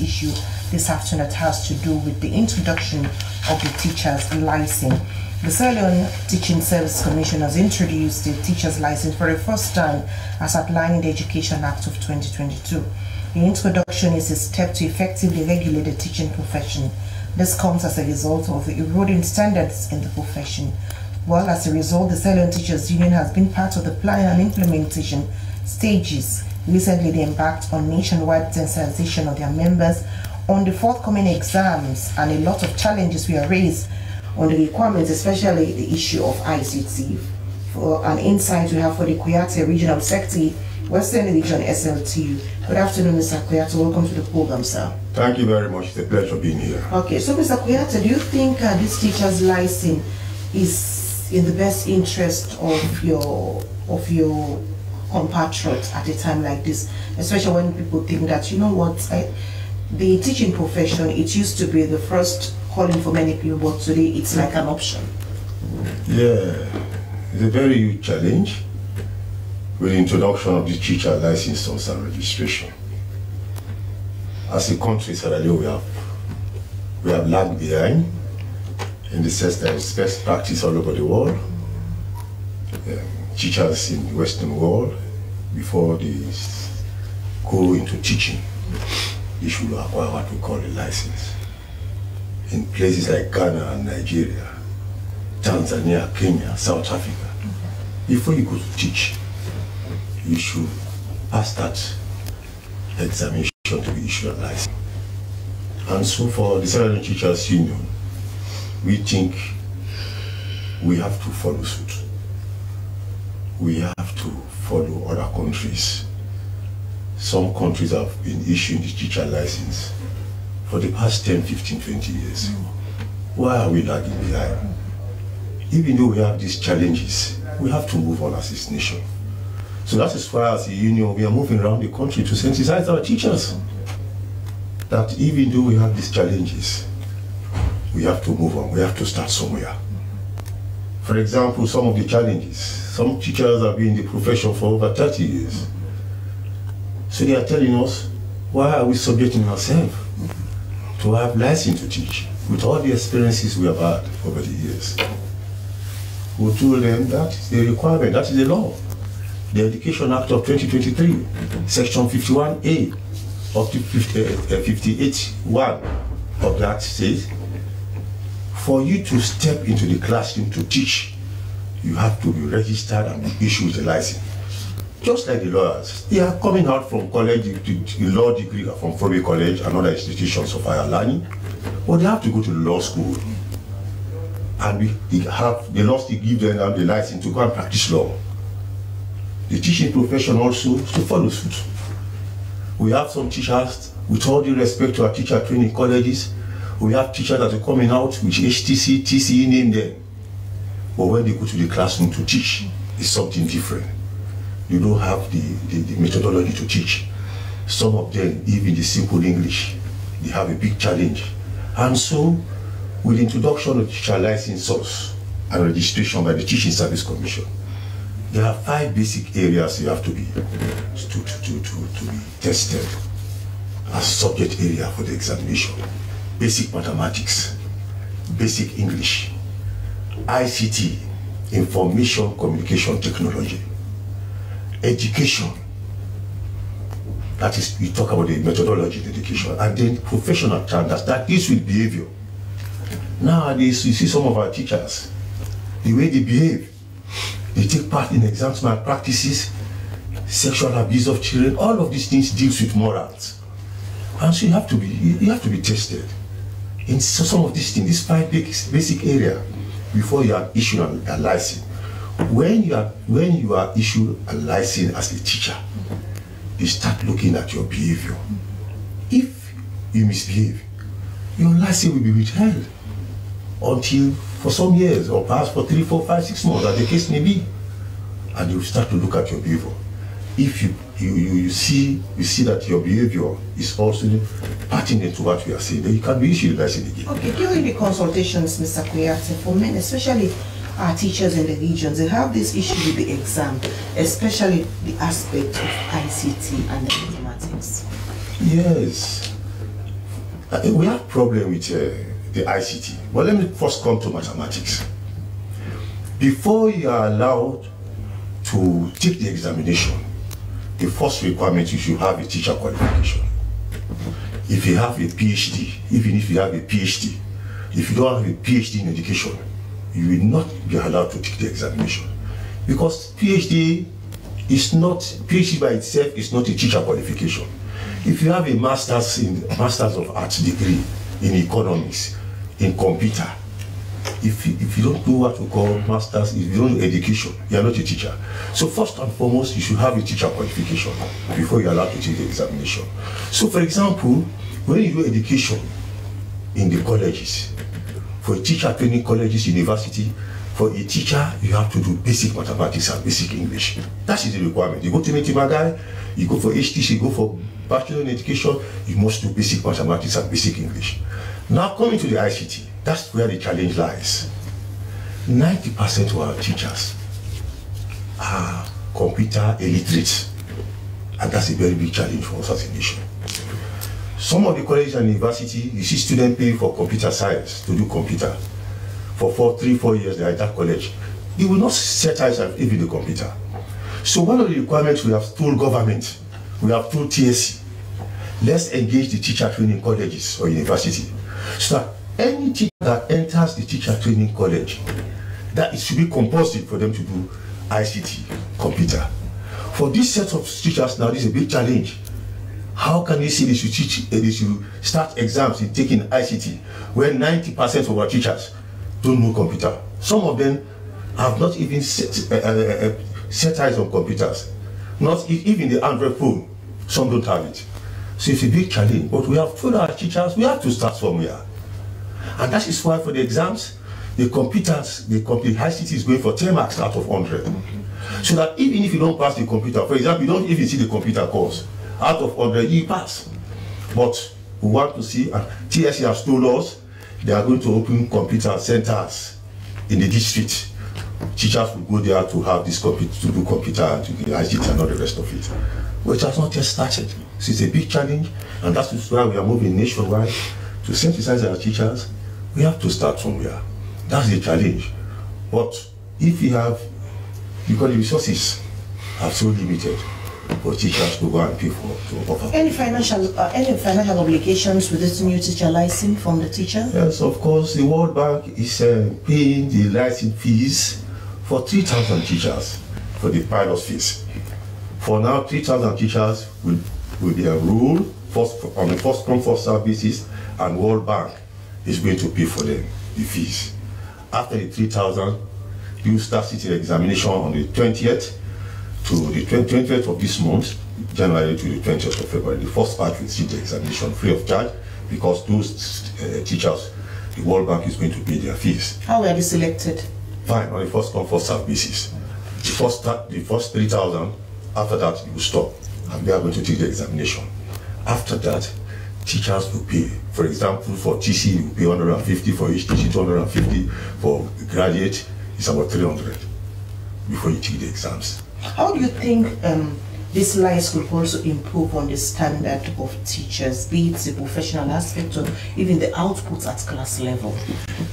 issue this afternoon that has to do with the introduction of the teacher's license. The Leone Teaching Service Commission has introduced the teacher's license for the first time as outlined in the Education Act of 2022. The introduction is a step to effectively regulate the teaching profession. This comes as a result of the eroding standards in the profession. Well, as a result, the Leone Teachers Union has been part of the planning and implementation stages. Recently, they embarked on nationwide sensitization of their members on the forthcoming exams, and a lot of challenges were raised on the requirements, especially the issue of ICT. For an insight we have for the Kuyateh Regional Secretary, Western Region SLTU. Good afternoon, Mr. Kuyateh. Welcome to the program, sir. Thank you very much. It's a pleasure being here. Okay, so Mr. Kuyateh, do you think this teacher's license is in the best interest of your compatriots at a time like this, especially when people think that, you know what, the teaching profession, it used to be the first calling for many people, but today it's like an option? Yeah, it's a very huge challenge with the introduction of the teacher license and registration. As a country, Sierra Leone, we have lagged behind in the sense that it's best practice all over the world. Teachers in the Western world, before they go into teaching, they should acquire what we call a license. In places like Ghana and Nigeria, Tanzania, Kenya, South Africa, before you go to teach, you should pass that examination to be issued a license. And so for the Sierra Leone Teachers Union, we think we have to follow suit. We have to follow other countries. Some countries have been issuing the teacher license for the past 10, 15, 20 years. Why are we lagging behind? Even though we have these challenges, we have to move on as this nation. So that is why as a union, we are moving around the country to sensitize our teachers that even though we have these challenges, we have to move on, we have to start somewhere. For example, some of the challenges, some teachers have been in the profession for over 30 years. So they are telling us, why are we subjecting ourselves to have license to teach with all the experiences we have had over the years? We told them that is the requirement, that is the law. The Education Act of 2023, Section 51A of the 58(1) of that says, for you to step into the classroom to teach, you have to be registered and be issued a license. Just like the lawyers, they are coming out from college, the law degree from Foday College and other institutions of higher learning, but they have to go to the law school. And the law still give them the license to go and practice law. The teaching profession also to follow suit. We have some teachers, with all due respect to our teacher training colleges, we have teachers that are coming out with HTC, TCE, name them. But when they go to the classroom to teach, it's something different. You don't have the methodology to teach. Some of them, even the simple English, they have a big challenge. And so, with the introduction of teacher license and registration by the Teaching Service Commission, there are 5 basic areas you have to be tested as subject area for the examination. Basic mathematics, basic English, ICT, information communication technology, education, that is, we talk about the methodology in education, and then professional standards, that deals with behavior. Nowadays, you see some of our teachers, the way they behave, they take part in exams malpractices, sexual abuse of children, all of these things deals with morals. And so you have to be tested in some of these things, these 5 basic areas, before you are issued a license. When you are issued a license as a teacher, you start looking at your behavior. If you misbehave, your license will be withheld until for some years, or perhaps for 3, 4, 5, 6 months, as the case may be, and you start to look at your behavior. If you see that your behavior is also pertinent to what we are saying, then you can be issued a license again. Okay, during the consultations, Mr. Kuyateh, for men, especially our teachers in the regions, they have this issue with the exam, especially the aspect of ICT and the mathematics. Yes. We have problem with the ICT. But let me first come to mathematics. Before you are allowed to take the examination, the first requirement you should have a teacher qualification. If you have a PhD, even if you have a PhD, if you don't have a PhD in education, you will not be allowed to take the examination. Because PhD by itself is not a teacher qualification. If you have a Masters of Arts degree in economics, in computer, if you don't do what we call masters, if you don't do education, you are not a teacher. So first and foremost, you should have a teacher qualification before you're allowed to take the examination. So for example, when you do education in the colleges, for teacher training colleges, university, for a teacher, you have to do basic mathematics and basic English. That is the requirement. You go to Nitimagai, you go for HTC, you go for Bachelor in Education, you must do basic mathematics and basic English. Now coming to the ICT, that's where the challenge lies. 90% of our teachers are computer illiterate, and that's a very big challenge for us as a nation. Some of the colleges and university, you see students pay for computer science to do computer. For 3-4 years they are at that college. They will not set eyes on even the computer. So one of the requirements we have told government, we have told TSC, let's engage the teacher training colleges or university. So that any teacher that enters the teacher training college, that it should be compulsory for them to do ICT, computer. For this set of teachers now, this is a big challenge. How can they say they should start exams in taking ICT when 90% of our teachers don't know computer? Some of them have not even set eyes on computers. Not even the Android phone, some don't have it. So it's a big challenge, but we have told our teachers we have to start somewhere. And that is why for the exams, the computers, the ICT is going for 10 marks out of 100. So that even if you don't pass the computer, for example, you don't even see the computer course, out of 100 you pass. But we want to see, and TSC has told us, they are going to open computer centers in the district. Teachers will go there to have this computer, to do computer and to do ICT and all the rest of it. But it has not yet started. So it's a big challenge, and that's why we are moving nationwide to synthesize our teachers. We have to start somewhere. That's the challenge. But if we have, because the resources are so limited for teachers to go and pay for, to offer. Any financial obligations with this new teacher license from the teacher? Yes, of course. The World Bank is paying the license fees for 3,000 teachers for the pilot fees. For now, 3,000 teachers will be enrolled on a first-come, first-served basis, and World Bank is going to pay for them the fees. After the 3,000, you start sitting examination on the 20th to the 20th of this month, January to the 20th of February. The first part will sit the examination free of charge because those teachers, the World Bank is going to pay their fees. How were they selected? Fine, on a first-come, first-served basis. The first 3,000, after that you will stop, and they are going to take the examination. After that, teachers will pay. For example, for TC, you will pay 150, for HTC, 250, for graduate, it's about 300 before you take the exams. How do you think this license could also improve on the standard of teachers, be it the professional aspect or even the output at class level?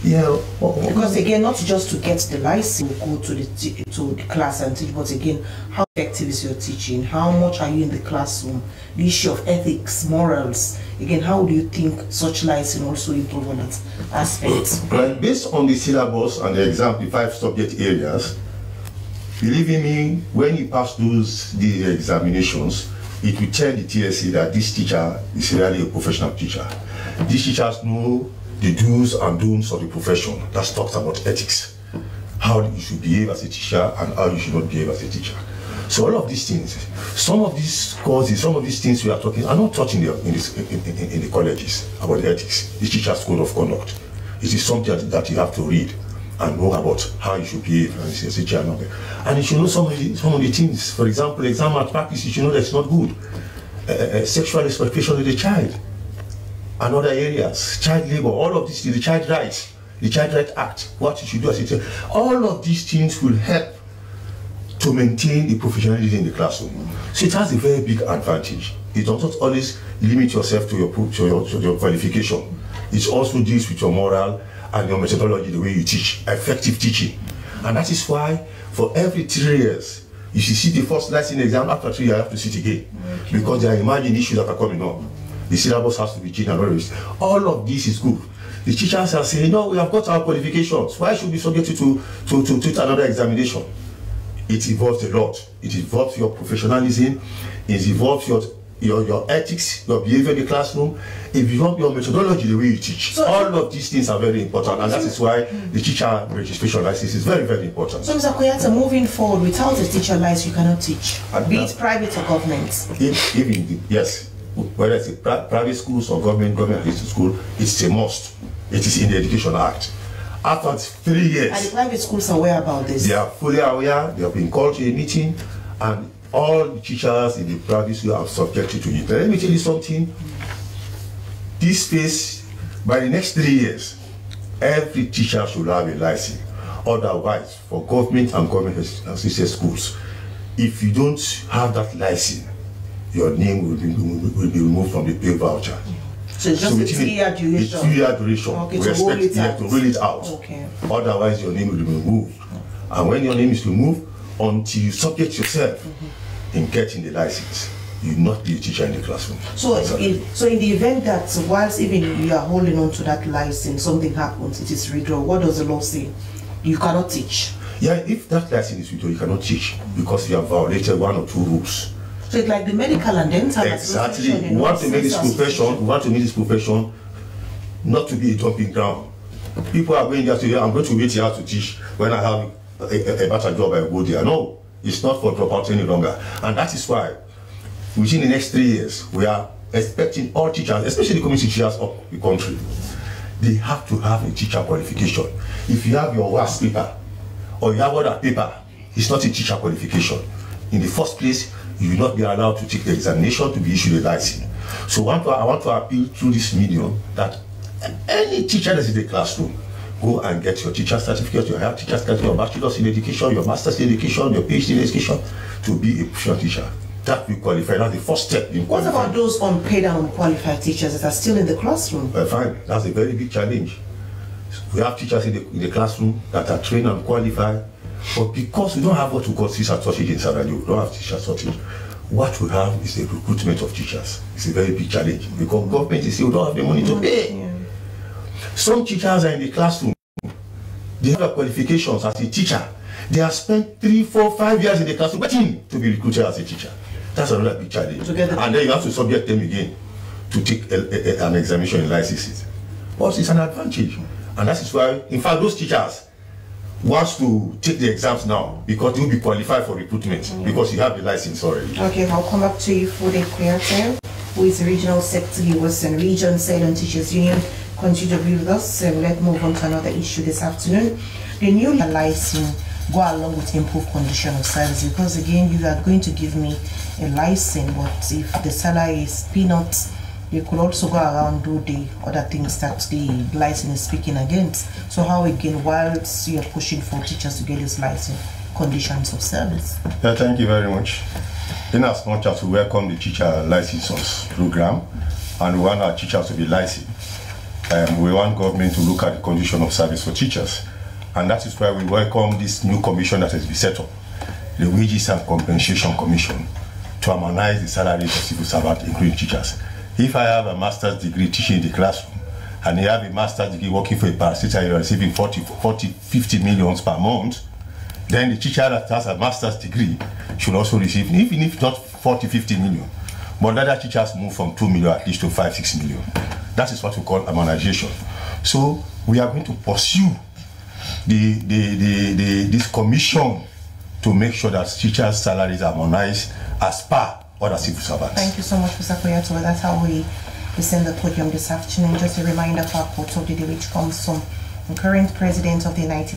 Yeah. Because again, not just to get the license, go to the class and teach, but again, how effective is your teaching? How much are you in the classroom? The issue of ethics, morals. Again, how do you think such license also improve on that aspect? Well, based on the syllabus and the exam, the 5 subject areas, believe in me, when you pass the examinations, it will tell the TSC that this teacher is really a professional teacher. These teachers know the do's and don'ts of the profession. That talks about ethics, how you should behave as a teacher and how you should not behave as a teacher. So all of these things, some of these courses, some of these things we are talking are not taught in the colleges about ethics. The teacher's code of conduct. It is something that you have to read and know about how you should behave as a teacher. And you should know some of the things. For example, exam malpractice, you should know that it's not good. Sexual exploitation of the child. And other areas, child labor, all of this, the Child Rights Act, what you should do as a teacher. All of these things will help to maintain the professionalism in the classroom. So it has a very big advantage. It does not always limit yourself to your qualification. It also deals with your moral and your methodology, the way you teach, effective teaching. And that is why for every 3 years, you should see the first license exam. After 3 years, you have to sit again. Okay. Because there are emerging issues that are coming up. The syllabus has to be changed and all this. All of this is good. The teachers are saying, no, we have got our qualifications. Why should we subject you to another examination? It involves a lot. It involves your professionalism. It involves your ethics, your behavior in the classroom. It involves your methodology, the way you teach. So all of these things are very important, and that is why the teacher registration license is very, very important. So, Mr. Kuyateh, moving forward, without a teacher license, you cannot teach, be it private or government. Yes, whether it's private schools or government school, it's a must. It is in the Education Act. After 3 years, and the private schools are aware about this. They are fully aware. They have been called to a meeting, and all the teachers in the private school are subjected to it. Let me tell you something. This space, by the next 3 years, every teacher should have a license. Otherwise, for government and government-assisted schools, if you don't have that license, your name will be removed from the pay voucher. So it's just a 3-year duration. 3-year duration. Okay, we expect you have to roll it out. Okay. Otherwise, your name will be removed. And when your name is removed, until you subject yourself in getting the license, you will not be a teacher in the classroom. So, in the event that whilst even you are holding on to that license, something happens, it is withdrawn, what does the law say? You cannot teach. Yeah, if that license is withdrawn, you cannot teach because you have violated 1 or 2 rules. So it's like the medical and dental. Exactly. We want to make this profession not to be a dumping ground. People are going there to say, I'm going to wait here to teach when I have a better job, I go there. No, it's not for dropout any longer. And that is why within the next 3 years, we are expecting all teachers, especially the community teachers of the country, they have to have a teacher qualification. If you have your WAS paper or you have other paper, it's not a teacher qualification. In the first place, you will not be allowed to take the examination to be issued a license. So I want to appeal through this medium that any teacher that is in the classroom, go and get your teacher certificate, your higher teacher certificate, your bachelor's in education, your master's in education, your PhD in education, to be a professional teacher. That will qualify. That's the first step in qualifying. What about those unpaid and unqualified teachers that are still in the classroom? Fine. That's a very big challenge. We have teachers in the classroom that are trained and qualified, but because we don't have what we call teacher shortage in Sierra Leone, we don't have teacher shortage. What we have is the recruitment of teachers. It's a very big challenge because government is saying we don't have the money to pay. Yeah. Some teachers are in the classroom. They have qualifications as a teacher. They have spent 3, 4, 5 years in the classroom waiting to be recruited as a teacher. That's another big challenge. And then you have to subject them again to take an examination in licenses. But it's an advantage. And that is why, in fact, those teachers want to take the exams now because they will be qualified for recruitment because you have the license already. Okay, I'll come back to you for the Kuyateh, who is the Regional Secretary, Western Region, Ceylon Teachers Union. Continue to be with us. Let's move on to another issue this afternoon. The new license go along with improved condition of service, because again, you are going to give me a license, but if the salary is peanuts, you could also go around do the other things that the license is speaking against. So how again, whilst you're pushing for teachers to get this license, conditions of service? Yeah, thank you very much. In as much as we welcome the teacher license program and we want our teachers to be licensed, we want government to look at the condition of service for teachers. And that is why we welcome this new commission that has been set up, the Wages and Compensation Commission, to harmonize the salaries of civil servants, including teachers. If I have a master's degree teaching in the classroom, and you have a master's degree working for a parastatal, you're receiving 50 millions per month, then the teacher that has a master's degree should also receive, even if not 50 million. But other teachers move from 2 million at least to 5, 6 million. That is what we call harmonization. So we are going to pursue this commission to make sure that teachers' salaries are harmonized as per other civil servants. Thank you so much, Mr. Kuyateh. That's how we send the podium this afternoon. Just a reminder for our quote of the day, which comes from the current president of the United